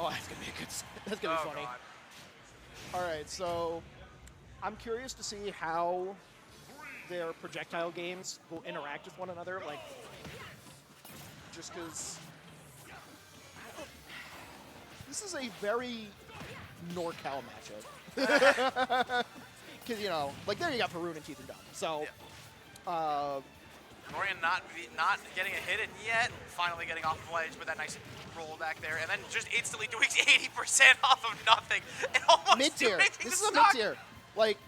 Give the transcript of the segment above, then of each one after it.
Oh, that's gonna be a good. That's gonna be funny. God. All right, so I'm curious to see how their projectile games will interact with one another. Like, just because this is a very NorCal matchup. Because, you know, like there you got Faroon and Teeth and Dumb. So, Gregorian not getting a hit in yet, finally getting off the ledge with that nice roll back there, and then just instantly doing 80% off of nothing, and almost mid-tier. making This the is a stock. mid-tier. Like,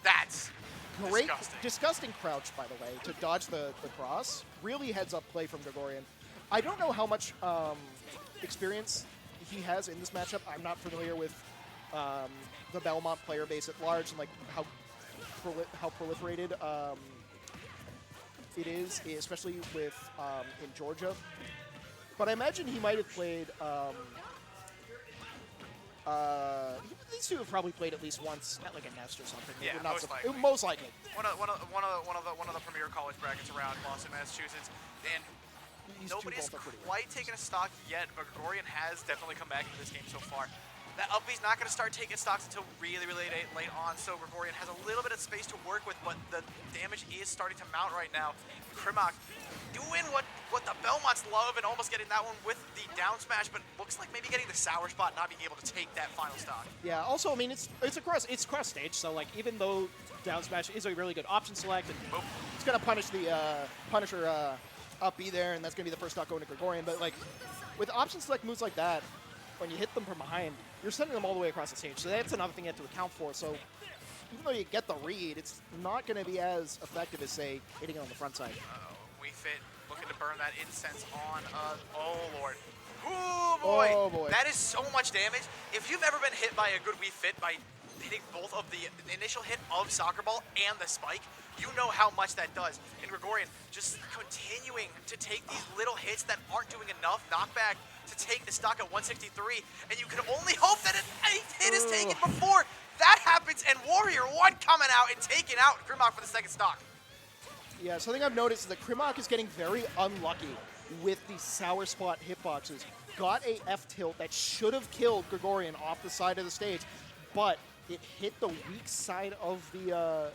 That's great, disgusting. crouch, by the way, to dodge the cross. Really heads-up play from Gregorian. I don't know how much experience he has in this matchup. I'm not familiar with the Belmont player base at large and like how proliferated it is, especially with in Georgia. But I imagine he might have played. These two have probably played at least once at like a nest or something. Yeah, Not most likely. Most likely. One of the premier college brackets around Boston, Massachusetts, and These two nobody's both are pretty quite taken a stock yet, but Gregorian has definitely come back into this game so far. That up B's not going to start taking stocks until really late on, so Gregorian has a little bit of space to work with, but the damage is starting to mount right now. Crimock doing what the Belmonts love and almost getting that one with the down smash, but looks like maybe getting the sour spot, not being able to take that final stock. Yeah. Also, I mean, it's cross stage, so like even though down smash is a really good option select, and it's gonna punish the Punisher up B there, and that's gonna be the first stock going to Gregorian. But like with option select moves like that, when you hit them from behind, you're sending them all the way across the stage. So that's another thing you have to account for. So even though you get the read, it's not going to be as effective as, say, hitting it on the front side. Wii Fit looking to burn that incense on, oh Lord. Ooh, boy. Oh, boy. That is so much damage. If you've ever been hit by a good Wii Fit by hitting both of the initial hit of Soccer Ball and the spike, you know how much that does. And Gregorian just continuing to take these little hits that aren't doing enough knockback to take the stock at 163, and you can only hope that an 8th hit is taken before that happens, and Warrior 1 coming out and taking out Crimock for the second stock. Yeah, something I've noticed is that Crimock is getting very unlucky with the sour spot hitboxes. Got a F tilt that should have killed Gregorian off the side of the stage, but it hit the weak side of the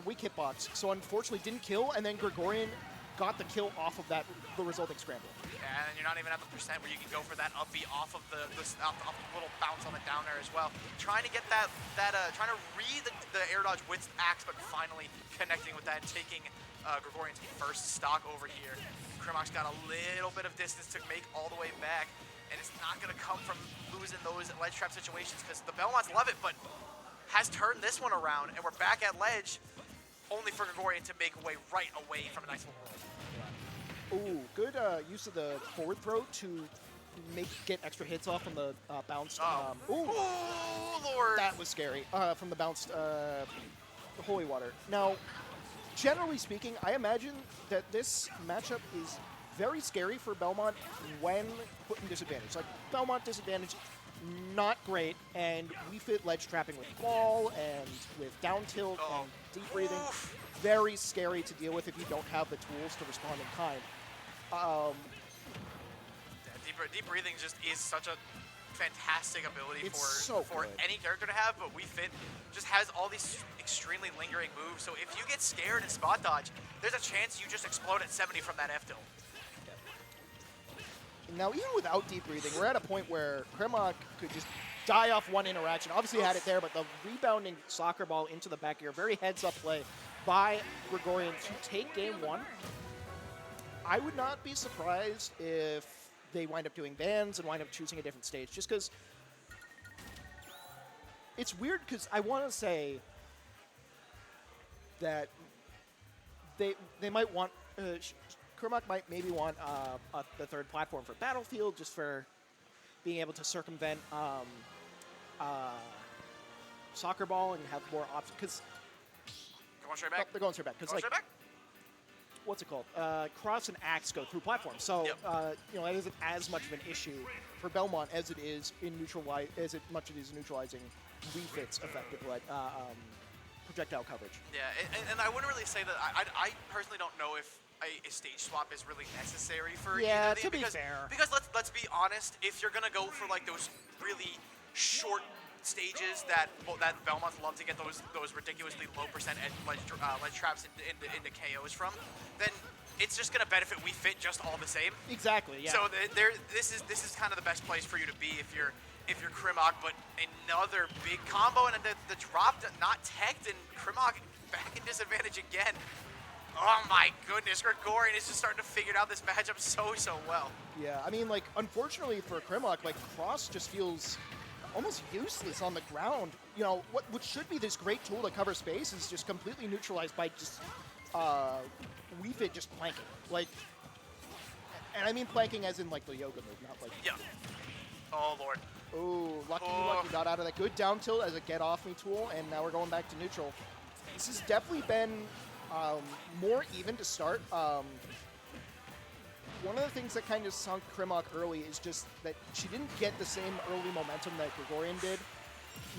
weak hitbox, so unfortunately didn't kill, and then Gregorian got the kill off of the resulting scramble. And you're not even at the percent where you can go for that up B off of the little bounce on the down there as well. Trying to get trying to read the air dodge with axe, but finally connecting with that and taking Gregorian's first stock over here. Crimock's got a little bit of distance to make all the way back, and it's not going to come from losing those ledge trap situations because the Belmonts love it, but has turned this one around, and we're back at ledge, only for Gregorian to make away right away from a nice little roll. Ooh, good use of the forward throw to get extra hits off from the bounced. Ooh, Lord! That was scary. From the bounced holy water. Now, generally speaking, I imagine that this matchup is very scary for Belmont when put in disadvantage. Like Belmont disadvantage, not great, and we fit ledge trapping with ball and with down tilt and deep breathing. Very scary to deal with if you don't have the tools to respond in kind. Deep breathing just is such a fantastic ability for good. any character to have, but Wii Fit just has all these extremely lingering moves, so if you get scared and spot dodge, there's a chance you just explode at 70 from that F tilt. Now, even without deep breathing, we're at a point where Crimock could just die off one interaction. Obviously had it there, but the rebounding soccer ball into the back air, very heads-up play by Gregorian to take game one. I would not be surprised if they wind up doing bans and wind up choosing a different stage, just because it's weird, because I want to say that they might want Crimock might maybe want the third platform for Battlefield, just for being able to circumvent soccer ball and have more options. Because going straight back. They're going straight back. Because like, what's it called? Cross and axe go through platforms, so you know, it isn't as much of an issue for Belmont as it is in neutralizing Wii Fit's effective projectile coverage. Yeah, and I wouldn't really say that. I personally don't know if a stage swap is really necessary for Yeah, either to be because, fair. because let's be honest, if you're gonna go for like those really short stages that Belmonts love to get those ridiculously low percent ledge traps into KOs from, then it's just gonna benefit Wii Fit just all the same. Exactly. Yeah. So this is kind of the best place for you to be if you're Crimock. But another big combo and the drop not teched, and Crimock back in disadvantage again. Oh my goodness, Gregorian is just starting to figure out this matchup so well. Yeah, I mean, like, unfortunately for Crimock, like, Cross just feels almost useless on the ground. You know, what should be this great tool to cover space is just completely neutralized by just Wii Fit just planking. Like, and I mean planking as in, like, the yoga move, not like... Yeah. Oh, Lord. Oh, lucky got out of that. Good down tilt as a get-off-me tool, and now we're going back to neutral. This has definitely been more even to start. One of the things that kind of sunk Crimock early is just that she didn't get the same early momentum that Gregorian did.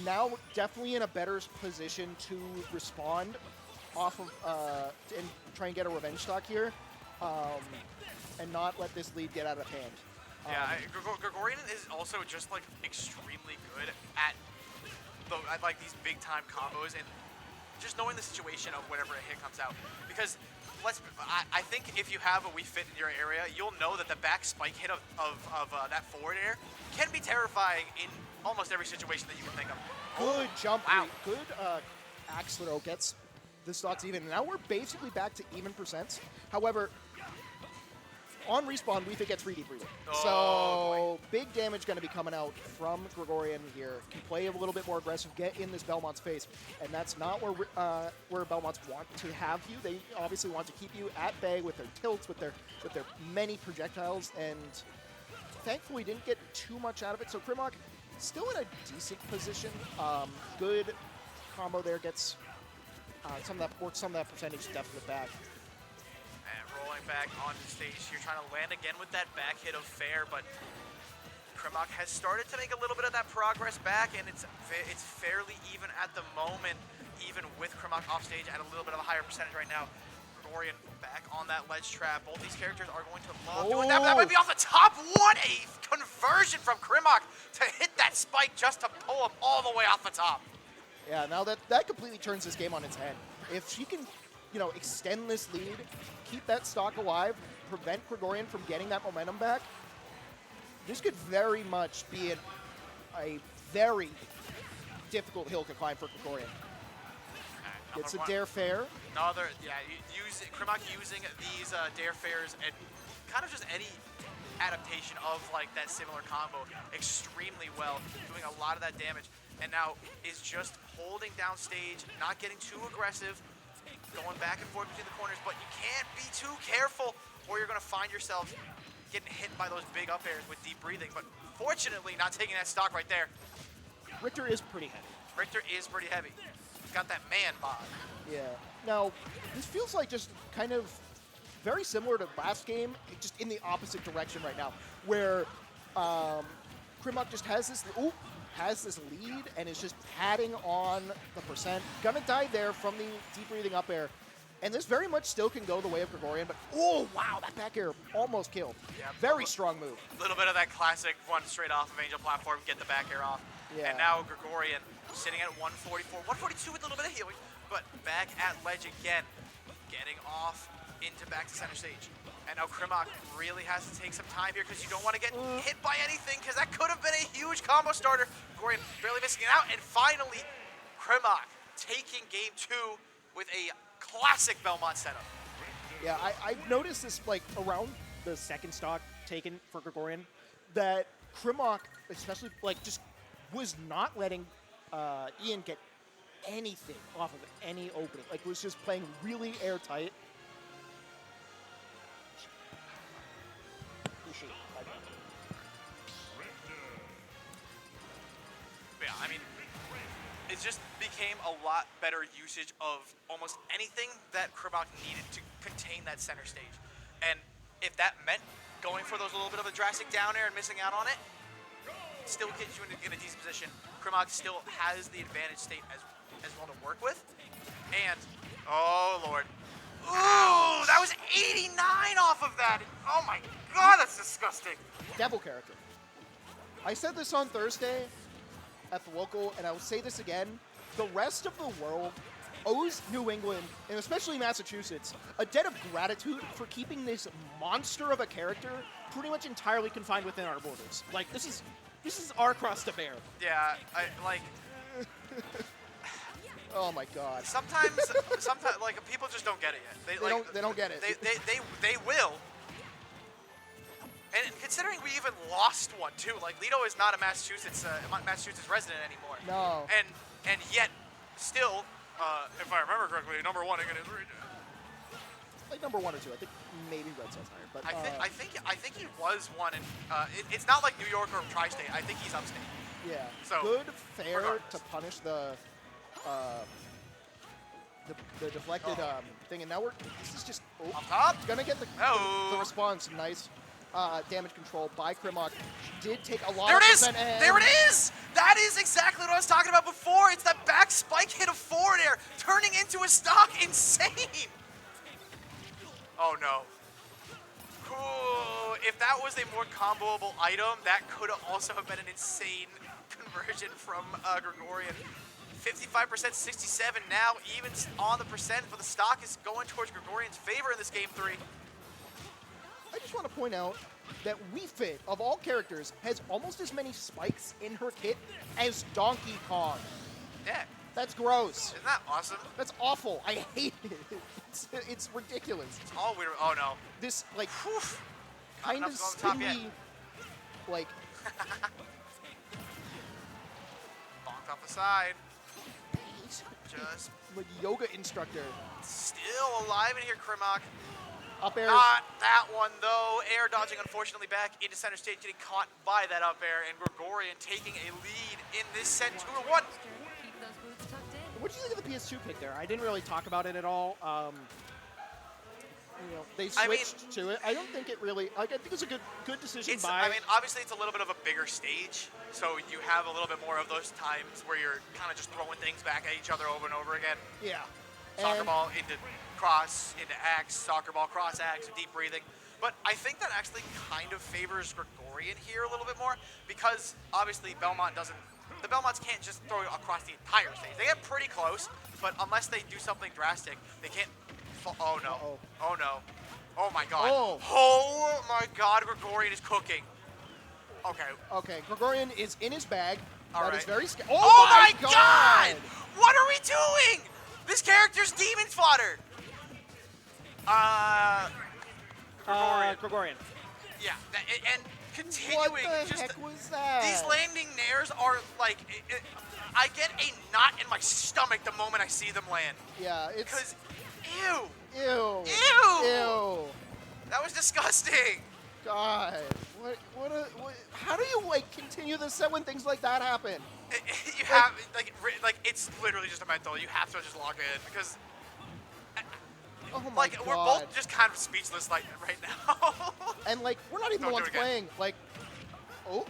Now, definitely in a better position to respond off of and try and get a revenge stock here, and not let this lead get out of hand. Yeah, Gregorian is also just like extremely good at like these big time combos and just knowing the situation of whenever a hit comes out. Because I think if you have a Wii Fit in your area, you'll know that the back spike hit of that forward air can be terrifying in almost every situation that you can think of. Good jump wow. read. Good axe throw gets the stocks even. Now we're basically back to even percents. However, on respawn, Wii Fit gets free deep breathing. Oh, so big damage going to be coming out from Gregorian here. Can play a little bit more aggressive, get in this Belmont's face, and that's not where Belmonts want to have you. They obviously want to keep you at bay with their tilts, with their many projectiles, and thankfully didn't get too much out of it. So Crimock still in a decent position. Good combo there, gets some of that percentage definitely back. Rolling back onto the stage here, trying to land again with that back hit of fair, but Crimock has started to make a little bit of that progress back, and it's fairly even at the moment, even with Crimock off stage at a little bit of a higher percentage right now. Gregorian back on that ledge trap. Both these characters are going to love doing that. That might be off the top. What a conversion from Crimock to hit that spike just to pull him all the way off the top. Yeah, now that completely turns this game on its head. If she can, extend this lead, keep that stock alive, prevent Gregorian from getting that momentum back, this could very much be a very difficult hill to climb for Gregorian. It's a dare fair. Crimock using these dare fairs and kind of just any adaptation of like that similar combo extremely well, doing a lot of that damage, and now is just holding down stage, not getting too aggressive, going back and forth between the corners, but you can't be too careful or you're going to find yourself getting hit by those big up airs with deep breathing. But fortunately, not taking that stock right there. Richter is pretty heavy. He's got that man bod. Yeah. Now, this feels like just kind of very similar to last game, just in the opposite direction right now, where Crimock just has this lead and is just padding on the percent. Gonna die there from the deep breathing up air. And this very much still can go the way of Gregorian, but oh wow, that back air almost killed. Yeah, very strong move. A little bit of that classic one straight off of Angel platform, get the back air off. Yeah. And now Gregorian sitting at 144, 142 with a little bit of healing, but back at ledge again, getting off into back to center stage. And now Crimock really has to take some time here because you don't want to get hit by anything, because that could have been a huge combo starter. Gregorian barely missing it out, and finally Crimock taking game 2 with a classic Belmont setup. Yeah, I've noticed this like around the second stock taken for Gregorian, that Crimock especially like just was not letting Ian get anything off of any opening. Like was just playing really airtight. Yeah, I mean, it just became a lot better usage of almost anything that Crimock needed to contain that center stage. And if that meant going for those little bit of a drastic down air and missing out on it, still gets you in a decent position. Crimock still has the advantage state as well to work with. And, oh Lord, Ooh, that was 89 off of that. Oh my god, that's disgusting. Devil character. I said this on Thursday at the local, and I will say this again. The rest of the world owes New England, and especially Massachusetts, a debt of gratitude for keeping this monster of a character pretty much entirely confined within our borders. Like, this is our cross to bear. Yeah, I like. Oh my god. Sometimes, like people just don't get it yet. They don't get it. They will. And considering we even lost one too, like Lido is not a Massachusetts resident anymore. No. And yet, still, if I remember correctly, #1 in his region. Like #1 or 2. I think maybe Red Sox higher, but I think he was one, and it's not like New York or tri-state. I think he's upstate. yeah. So, good, fair regardless. to punish the deflected thing, and now this is just Up top. gonna get the response. Nice damage control by Crimock. Did take a lot There of it is! percent, and There it is! That is exactly what I was talking about before. It's that back spike hit of forward air turning into a stock. Insane! Oh no. Ooh, if that was a more comboable item, that could have also have been an insane conversion from Gregorian. 55%, 67 now, even on the percent, but the stock is going towards Gregorian's favor in this game 3. I just want to point out that Wii Fit, of all characters, has almost as many spikes in her kit as Donkey Kong. Yeah. That's gross. Isn't that awesome? That's awful. I hate it. It's ridiculous. It's all weird. Oh no. This, like, Whew. kind of Not enough to go on top yet. spinny, like, Bonked off the side. Just like yoga instructor. still alive in here, Crimock. Up air. Not that one, though. Air dodging, unfortunately, back into center stage, getting caught by that up air, and Gregorian taking a lead in this set 2-1. Keep those boots tucked in. What did you think of the PS2 pick there? I didn't really talk about it at all. You know, they switched to it. I don't think it really. Like, I think it was a good decision by. I mean, obviously, it's a little bit of a bigger stage, so you have a little bit more of those times where you're kind of just throwing things back at each other over and over again. Yeah. Soccer And- ball into cross, into X, soccer ball, cross X, deep breathing. But I think that actually kind of favors Gregorian here a little bit more because obviously Belmont doesn't. The Belmonts can't just throw it across the entire stage. They get pretty close, but unless they do something drastic, they can't. Oh no! Uh-oh. Oh no! Oh my God! Oh. Oh my God! Gregorian is cooking. Okay. Okay, Gregorian is in his bag. All That right. is very scary. Oh my God! What are we doing? This character's demon fodder. Gregorian. Yeah, and continuing. What the just heck was that? These landing nairs are like, I get a knot in my stomach the moment I see them land. Yeah, it's. Because, ew, Ew. Ew. Ew. that was disgusting. God. What how do you, like, continue the set when things like that happen? You have, like, it's literally just a mental. You have to just log in because, Oh my like, God. we're both just kind of speechless like right now. And, like, we're not even Don't the do ones it again. playing. Like, oh,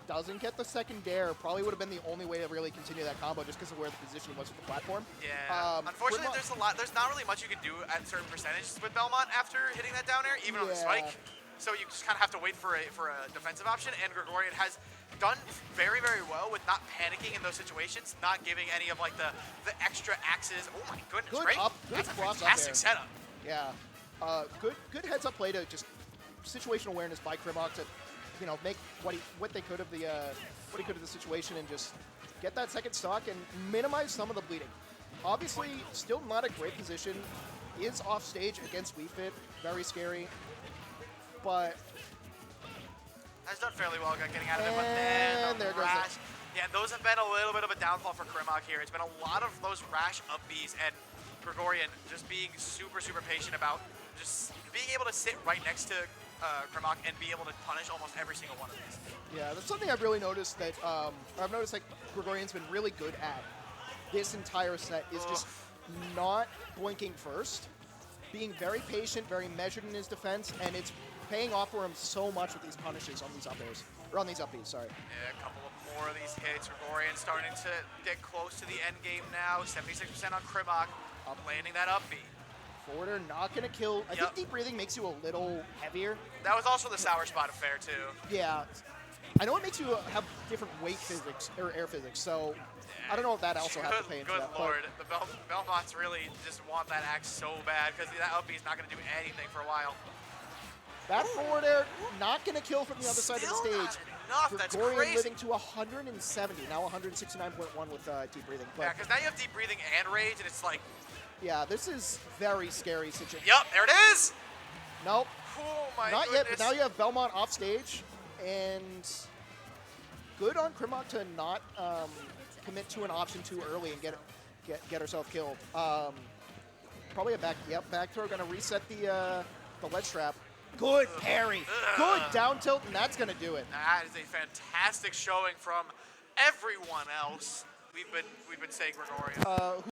doesn't get the second dare. Probably would have been the only way to really continue that combo just because of where the position was with the platform. Yeah. Unfortunately, Crimock- there's not really much you can do at certain percentages with Belmont after hitting that down air, even on the Yeah. spike. So you just kind of have to wait for a defensive option. And Gregorian has done very, very well with not panicking in those situations, not giving any of like the extra axes. Oh my goodness, Good right? up- good That's a cross up fantastic air. setup. Yeah. Good heads up play to just situational awareness by Crimock to, you know, make what they could of the situation and just get that second stock and minimize some of the bleeding. Obviously, still not a great position. Is off stage against Wii Fit. Very scary. But Has done fairly well getting out of it, but then And the there goes rash. Yeah, those have been a little bit of a downfall for Crimock here. It's been a lot of those rash up Bs and Gregorian just being super, super patient about just being able to sit right next to Crimock and be able to punish almost every single one of these. yeah, that's something I've really noticed that I've noticed like Gregorian's been really good at this entire set is just not blinking first, being very patient, very measured in his defense, and it's paying off for him so much with these punishes on these up airs, or on these up Bs, sorry. Yeah, a couple of more of these hits. Gregorian starting to get close to the end game now. 76% on Crimock, landing that up B. Forwarder not going to kill. I think deep breathing makes you a little heavier. That was also the sour spot affair, too. Yeah. I know it makes you have different weight physics, or air physics, so I don't know if that also has to pay into Good that. lord. The Belmonts really just want that axe so bad because that up B is not going to do anything for a while. That forward air not going to kill from the other side of the Still stage. not enough. That's Gregorian crazy. living to 170, now 169.1 with deep breathing. But Yeah, because now you have deep breathing and rage, and it's like, yeah, this is very scary situation. yup, there it is. Nope, Oh my not goodness. yet, but now you have Belmont off stage, and good on Crimock to not commit to an option too early and get herself killed. Probably a back throw, gonna reset the ledge trap. Good parry, good down tilt, and that's gonna do it. That is a fantastic showing from everyone else. We've been saying Gregorian.